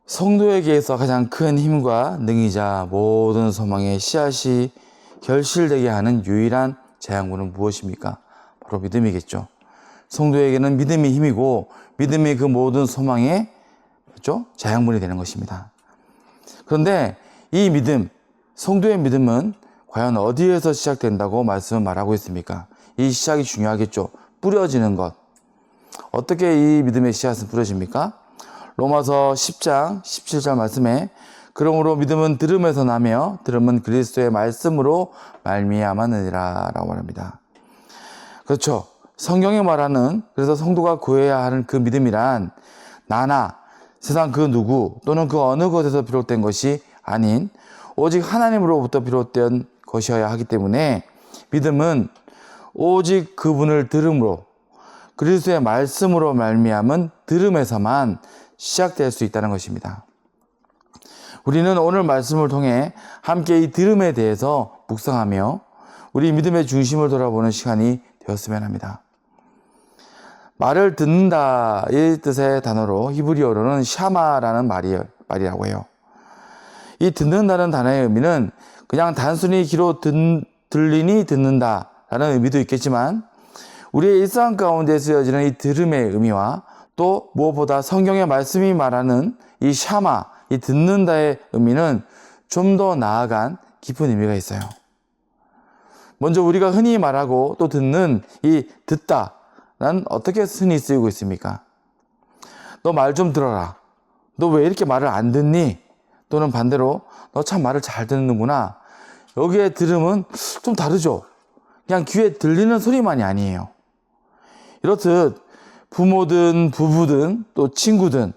성도에게서 가장 큰 힘과 능이자 모든 소망의 씨앗이 결실되게 하는 유일한 재앙문은 무엇입니까? 바로 믿음이겠죠. 성도에게는 믿음이 힘이고 믿음이 그 모든 소망의 재앙문이 되는 것입니다. 그런데 이 믿음, 성도의 믿음은 과연 어디에서 시작된다고 말씀을 말하고 있습니까? 이 시작이 중요하겠죠. 뿌려지는 것. 어떻게 이 믿음의 씨앗은 뿌려집니까? 로마서 10장 17절 말씀에 그러므로 믿음은 들음에서 나며 들음은 그리스도의 말씀으로 말미암았느니라 라고 말합니다. 그렇죠. 성경에 말하는 그래서 성도가 구해야 하는 그 믿음이란 나나 세상 그 누구 또는 그 어느 것에서 비롯된 것이 아닌 오직 하나님으로부터 비롯된 것이어야 하기 때문에 믿음은 오직 그분을 들음으로 그리스도의 말씀으로 말미암은 들음에서만 시작될 수 있다는 것입니다. 우리는 오늘 말씀을 통해 함께 이 들음에 대해서 묵상하며 우리 믿음의 중심을 돌아보는 시간이 되었으면 합니다. 말을 듣는다 이 뜻의 단어로 히브리어로는 샤마라는 말이라고 해요. 이 듣는다는 단어의 의미는 그냥 단순히 귀로 들리니 듣는다라는 의미도 있겠지만 우리의 일상 가운데 쓰여지는 이 들음의 의미와 또 무엇보다 성경의 말씀이 말하는 이 샤마, 이 듣는다의 의미는 좀 더 나아간 깊은 의미가 있어요. 먼저 우리가 흔히 말하고 또 듣는 이 듣다는 어떻게 흔히 쓰이고 있습니까? 너 말 좀 들어라. 너 왜 이렇게 말을 안 듣니? 또는 반대로 너 참 말을 잘 듣는구나. 여기에 들음은 좀 다르죠. 그냥 귀에 들리는 소리만이 아니에요. 이렇듯 부모든 부부든 또 친구든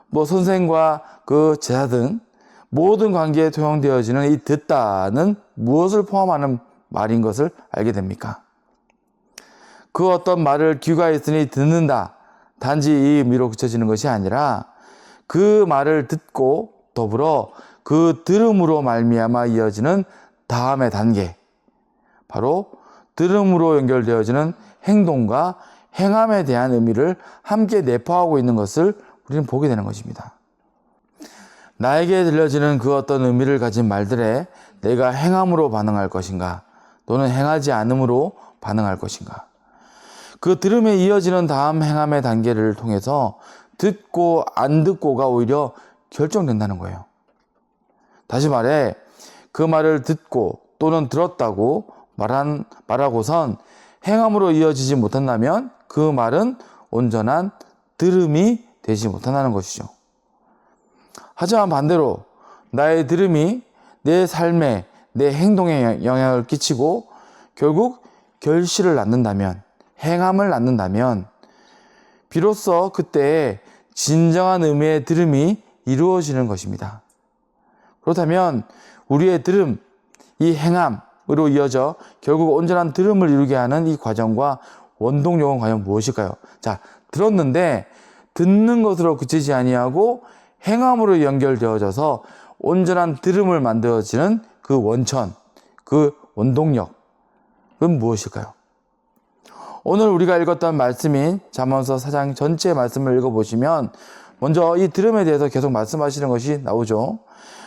뭐 선생과 그 제자든 모든 관계에 통용되어지는 이 듣다는 무엇을 포함하는 말인 것을 알게 됩니까? 그 어떤 말을 귀가 있으니 듣는다 단지 이 의미로 그쳐지는 것이 아니라 그 말을 듣고 더불어 그 들음으로 말미암아 이어지는 다음의 단계 바로 들음으로 연결되어지는 행동과 행함에 대한 의미를 함께 내포하고 있는 것을 우리는 보게 되는 것입니다. 나에게 들려지는 그 어떤 의미를 가진 말들에 내가 행함으로 반응할 것인가 또는 행하지 않음으로 반응할 것인가 그 들음에 이어지는 다음 행함의 단계를 통해서 듣고 안 듣고가 오히려 결정된다는 거예요. 다시 말해 그 말을 듣고 또는 들었다고 말하고선 행함으로 이어지지 못한다면 그 말은 온전한 들음이 되지 못한다는 것이죠. 하지만 반대로 나의 들음이 내 삶에 내 행동에 영향을 끼치고 결국 결실을 낳는다면 행함을 낳는다면 비로소 그때 진정한 의미의 들음이 이루어지는 것입니다. 그렇다면 우리의 들음, 이 행함으로 이어져 결국 온전한 들음을 이루게 하는 이 과정과 원동력은 과연 무엇일까요? 자, 들었는데 듣는 것으로 그치지 아니하고 행함으로 연결되어져서 온전한 들음을 만들어지는 그 원천, 그 원동력은 무엇일까요? 오늘 우리가 읽었던 말씀인 잠언서 4장 전체 말씀을 읽어보시면 먼저 이 들음에 대해서 계속 말씀하시는 것이 나오죠.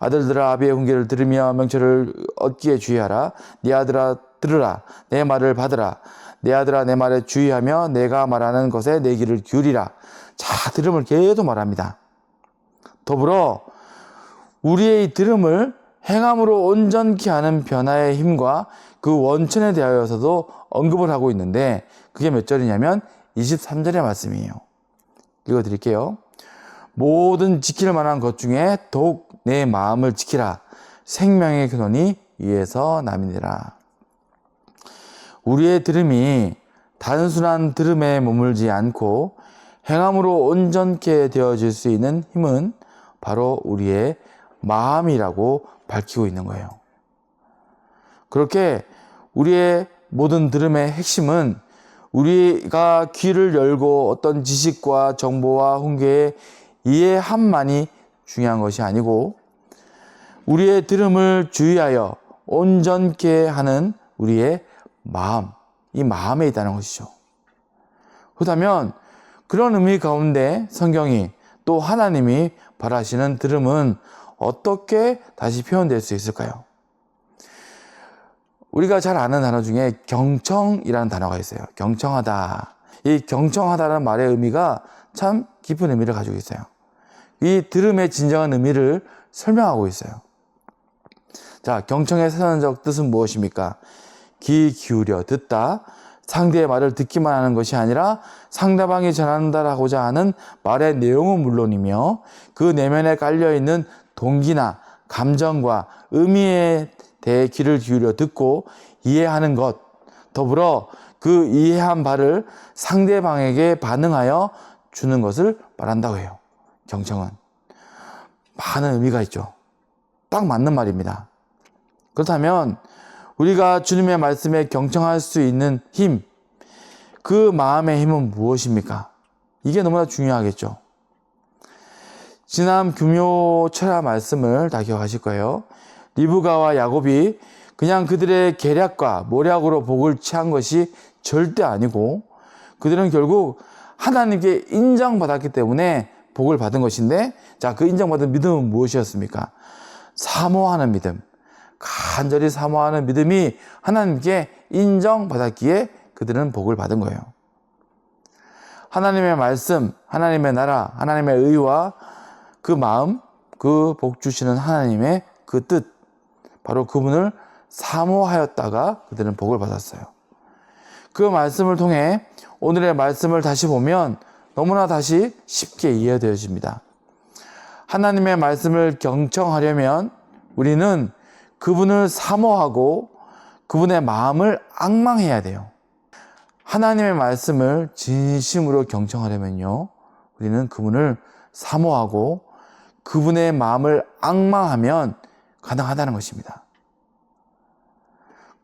아들들아 아비의 훈계를 들으며 명철을 얻기에 주의하라. 네 아들아 들으라. 내 말을 받으라. 내 아들아 내 말에 주의하며 내가 말하는 것에 내 귀를 기울이라. 자, 들음을 계속 말합니다. 더불어 우리의 이 들음을 행함으로 온전케 하는 변화의 힘과 그 원천에 대하여서도 언급을 하고 있는데 그게 몇 절이냐면 23절의 말씀이에요. 읽어드릴게요. 모든 지킬 만한 것 중에 더욱 내 마음을 지키라. 생명의 근원이 위에서 남이니라. 우리의 들음이 단순한 들음에 머물지 않고 행함으로 온전케 되어질 수 있는 힘은 바로 우리의 마음이라고 밝히고 있는 거예요. 그렇게 우리의 모든 들음의 핵심은 우리가 귀를 열고 어떤 지식과 정보와 훈계의 이해함만이 중요한 것이 아니고 우리의 들음을 주의하여 온전케 하는 우리의 마음, 이 마음에 있다는 것이죠. 그렇다면 그런 의미 가운데 성경이 또 하나님이 바라시는 들음은 어떻게 다시 표현될 수 있을까요? 우리가 잘 아는 단어 중에 경청이라는 단어가 있어요. 경청하다. 이 경청하다라는 말의 의미가 참 깊은 의미를 가지고 있어요. 이 들음의 진정한 의미를 설명하고 있어요. 자, 경청의 사전적 뜻은 무엇입니까? 귀 기울여 듣다. 상대의 말을 듣기만 하는 것이 아니라 상대방이 전한다라고자 하는 말의 내용은 물론이며 그 내면에 깔려있는 동기나 감정과 의미에 대해 귀를 기울여 듣고 이해하는 것, 더불어 그 이해한 바를 상대방에게 반응하여 주는 것을 말한다고 해요. 경청은 많은 의미가 있죠. 딱 맞는 말입니다. 그렇다면 우리가 주님의 말씀에 경청할 수 있는 힘, 그 마음의 힘은 무엇입니까? 이게 너무나 중요하겠죠. 지난 금요 철야 말씀을 다 기억하실 거예요. 리브가와 야곱이 그냥 그들의 계략과 모략으로 복을 취한 것이 절대 아니고 그들은 결국 하나님께 인정받았기 때문에 복을 받은 것인데, 자, 그 인정받은 믿음은 무엇이었습니까? 사모하는 믿음. 간절히 사모하는 믿음이 하나님께 인정받았기에 그들은 복을 받은 거예요. 하나님의 말씀, 하나님의 나라, 하나님의 의와 그 마음, 그 복 주시는 하나님의 그 뜻, 바로 그분을 사모하였다가 그들은 복을 받았어요. 그 말씀을 통해 오늘의 말씀을 다시 보면 너무나 다시 쉽게 이해되어집니다. 하나님의 말씀을 경청하려면 우리는 그분을 사모하고 그분의 마음을 앙망해야 돼요. 하나님의 말씀을 진심으로 경청하려면요, 우리는 그분을 사모하고 그분의 마음을 앙망하면 가능하다는 것입니다.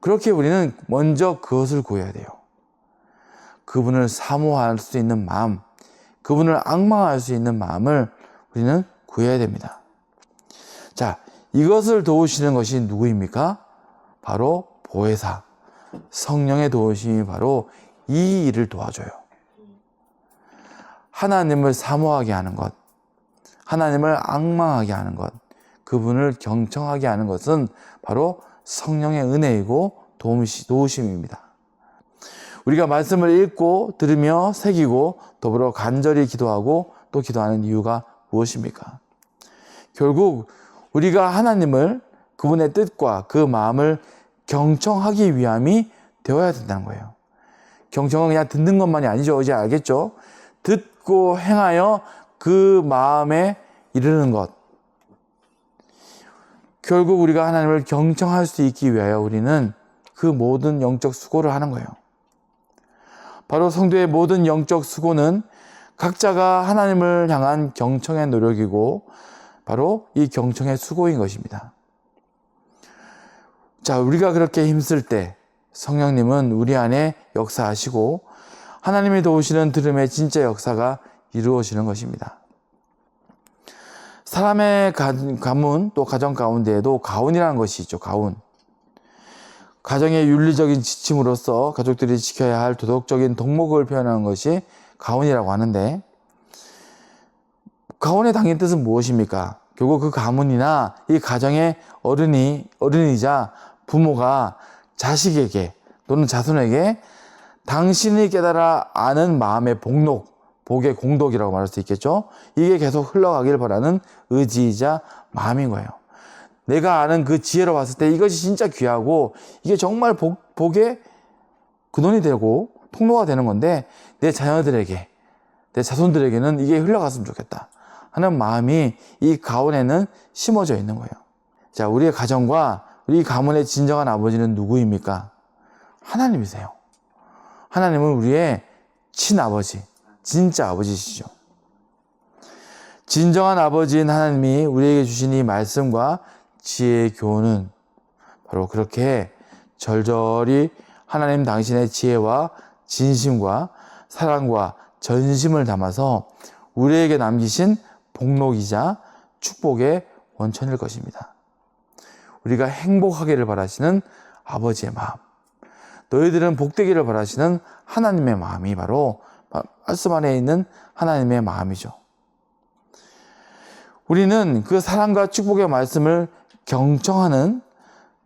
그렇게 우리는 먼저 그것을 구해야 돼요. 그분을 사모할 수 있는 마음, 그분을 앙망할 수 있는 마음을 우리는 구해야 됩니다. 자, 이것을 도우시는 것이 누구입니까? 바로 보혜사, 성령의 도우심이 바로 이 일을 도와줘요. 하나님을 사모하게 하는 것, 하나님을 앙망하게 하는 것, 그분을 경청하게 하는 것은 바로 성령의 은혜이고 도우심입니다. 우리가 말씀을 읽고 들으며 새기고 더불어 간절히 기도하고 또 기도하는 이유가 무엇입니까? 결국 우리가 하나님을, 그분의 뜻과 그 마음을 경청하기 위함이 되어야 된다는 거예요. 경청은 그냥 듣는 것만이 아니죠. 이제 알겠죠? 듣고 행하여 그 마음에 이르는 것. 결국 우리가 하나님을 경청할 수 있기 위하여 우리는 그 모든 영적 수고를 하는 거예요. 바로 성도의 모든 영적 수고는 각자가 하나님을 향한 경청의 노력이고 바로 이 경청의 수고인 것입니다. 자, 우리가 그렇게 힘쓸 때 성령님은 우리 안에 역사하시고 하나님이 도우시는 들음의 진짜 역사가 이루어지는 것입니다. 사람의 가문, 또 가정 가운데에도 가훈이라는 것이 있죠. 가훈. 가정의 윤리적인 지침으로서 가족들이 지켜야 할 도덕적인 덕목을 표현하는 것이 가훈이라고 하는데, 가훈의 당연 뜻은 무엇입니까? 결국 그 가문이나 이 가정의 어른이자 부모가 자식에게 또는 자손에게 당신이 깨달아 아는 마음의 복의 공덕이라고 말할 수 있겠죠. 이게 계속 흘러가길 바라는 의지이자 마음인 거예요. 내가 아는 그 지혜로 봤을 때 이것이 진짜 귀하고 이게 정말 복의 근원이 되고 통로가 되는 건데 내 자녀들에게, 내 자손들에게는 이게 흘러갔으면 좋겠다 하는 마음이 이 가문에는 심어져 있는 거예요. 자, 우리의 가정과 우리 가문의 진정한 아버지는 누구입니까? 하나님이세요. 하나님은 우리의 친아버지, 진짜 아버지시죠. 진정한 아버지인 하나님이 우리에게 주신 이 말씀과 지혜의 교훈은 바로 그렇게 절절히 하나님 당신의 지혜와 진심과 사랑과 전심을 담아서 우리에게 남기신 복록이자 축복의 원천일 것입니다. 우리가 행복하기를 바라시는 아버지의 마음, 너희들은 복되기를 바라시는 하나님의 마음이 바로 말씀 안에 있는 하나님의 마음이죠. 우리는 그 사랑과 축복의 말씀을 경청하는,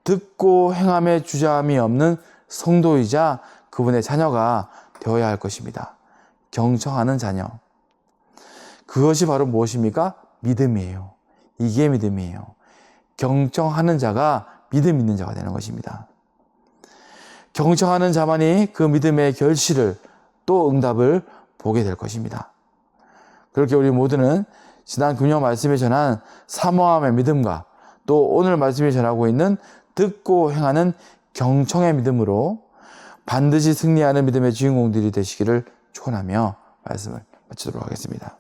듣고 행함에 주저함이 없는 성도이자 그분의 자녀가 되어야 할 것입니다. 경청하는 자녀. 그것이 바로 무엇입니까? 믿음이에요. 이게 믿음이에요. 경청하는 자가 믿음 있는 자가 되는 것입니다. 경청하는 자만이 그 믿음의 결실을, 또 응답을 보게 될 것입니다. 그렇게 우리 모두는 지난 금요 말씀에 전한 사모함의 믿음과 또 오늘 말씀에 전하고 있는 듣고 행하는 경청의 믿음으로 반드시 승리하는 믿음의 주인공들이 되시기를 축원하며 말씀을 마치도록 하겠습니다.